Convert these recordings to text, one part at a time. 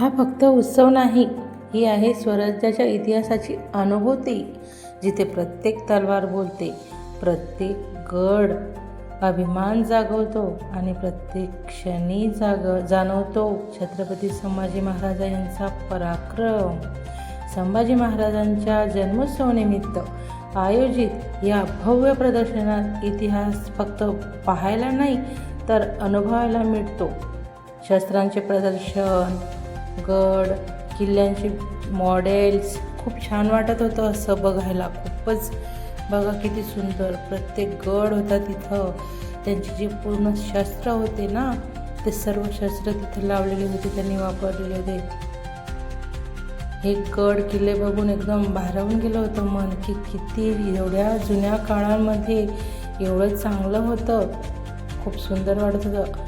हा फक्त उत्सव नाही, ही आहे स्वराज्याच्या इतिहासाची अनुभूती, जिथे प्रत्येक तलवार बोलते, प्रत्येक गड अभिमान जागवतो आणि प्रत्येक क्षणी जाणवतो छत्रपती संभाजी महाराज यांचा पराक्रम. संभाजी महाराजांच्या जन्मोत्सवानिमित्त आयोजित या भव्य प्रदर्शनात इतिहास फक्त पाहायला नाही तर अनुभवायला मिळतो. शस्त्रांचे प्रदर्शन, गड किल्ल्यांची मॉडेल्स, खूप छान वाटत होतं असं बघायला. खूपच बघा किती सुंदर प्रत्येक गड होता तिथं. त्यांची जी पूर्ण शस्त्र होते ना, ते सर्व शस्त्र तिथं लावलेले होते, त्यांनी वापरलेले होते. हे गड किल्ले बघून एकदम भारावून गेलं होतं मन, की किती एवढ्या जुन्या काळामध्ये एवढं चांगलं होतं. खूप सुंदर वाटत होतं.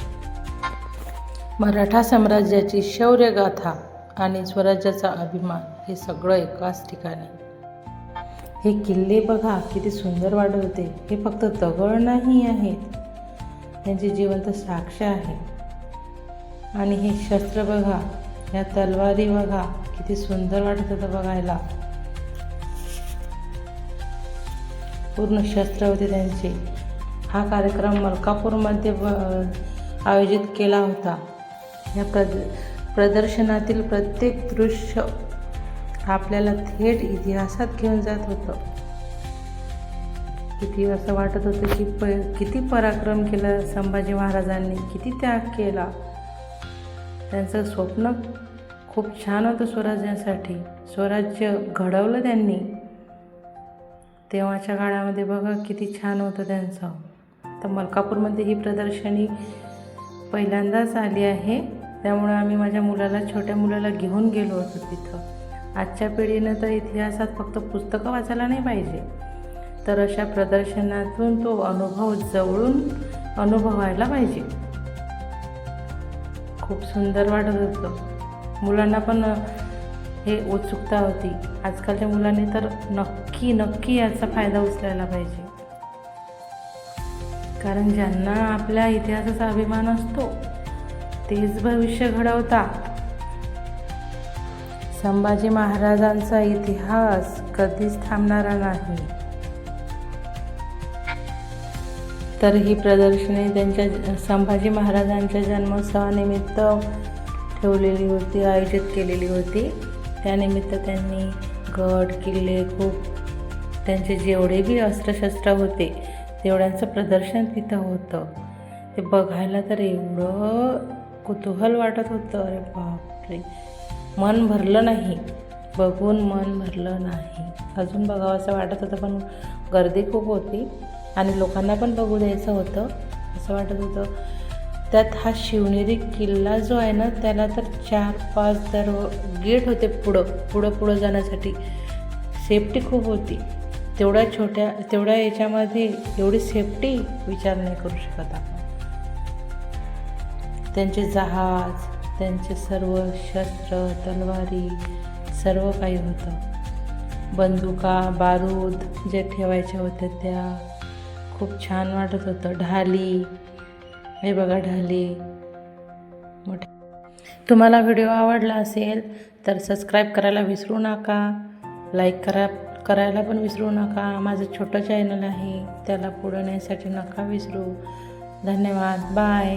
मराठा साम्राज्याची शौर्यगाथा आणि स्वराज्याचा अभिमान हे सगळं एकाच ठिकाणी. हे किल्ले बघा किती सुंदर वाटत होते. हे फक्त दगड नाही आहेत, त्यांची जिवंत साक्ष आहे. आणि हे शस्त्र बघा, या तलवारी बघा किती सुंदर वाटत होतं बघायला. पूर्ण शस्त्र होते त्यांचे. हा कार्यक्रम मलकापूरमध्ये आयोजित केला होता. या प्रदर्शनातील प्रत्येक दृश्य आपल्याला थेट इतिहासात घेऊन जात होतं. किती असं वाटत होतं की किती पराक्रम केला संभाजी महाराजांनी, किती त्याग केला. त्यांचं स्वप्न खूप छान होतं स्वराज्यासाठी. स्वराज्य घडवलं त्यांनी. तेव्हाच्या काळामध्ये बघा किती छान होतं त्यांचं. तर मलकापूरमध्ये ही प्रदर्शनी पहिल्यांदाच आली आहे, त्यामुळे आम्ही माझ्या मुलाला, छोट्या मुलाला घेऊन गेलो होतो तिथं. आजच्या पिढीनं तर इतिहासात फक्त पुस्तकं वाचायला नाही पाहिजे, तर अशा प्रदर्शनातून तो अनुभव जवळून अनुभवायला पाहिजे. खूप सुंदर वाटत होतं. मुलांना पण हे उत्सुकता होती. आजकालच्या मुलांनी तर नक्की याचा फायदा उचलायला पाहिजे, कारण ज्यांना आपल्या इतिहासाचा अभिमान असतो तेच भविष्य घडवतात. संभाजी महाराजांचा इतिहास कधीच थांबणारा नाही. तर ही प्रदर्शनी त्यांच्या संभाजी महाराजांच्या जन्मोत्सवानिमित्त ठेवलेली होती, आयोजित केलेली होती. त्यानिमित्त त्यांनी गड किल्ले, खूप त्यांचे जेवढे बी अस्त्रशस्त्र होते तेवढ्यांचं प्रदर्शन तिथं होतं. ते बघायला तर एवढं कुतूहल वाटत होतं, अरे बापरे, मन भरलं नाही, बघून मन भरलं नाही. अजून बघावं असं वाटत होतं, पण गर्दी खूप होती आणि लोकांना पण बघू द्यायचं होतं असं वाटत होतं. त्यात हा शिवनेरी किल्ला जो आहे ना, त्याला तर 4-5 गेट होते पुढं जाण्यासाठी. सेफ्टी खूप होती. तेवढ्या याच्यामध्ये एवढी सेफ्टी विचार नाही करू शकत आपण. त्यांचे जहाज, त्यांचे सर्व शस्त्र, तलवारी, सर्व काही होतं. बंदुका, बारूद जे ठेवायच्या होत्या त्या. खूप छान वाटत होतं. ढाली, हे बघा ढाली मोठे. तुम्हाला व्हिडिओ आवडला असेल तर सबस्क्राईब करायला विसरू नका, लाईक करायला पण विसरू नका. माझं छोटं चॅनल आहे, त्याला पुढं नेण्यासाठी नका विसरू. धन्यवाद. बाय.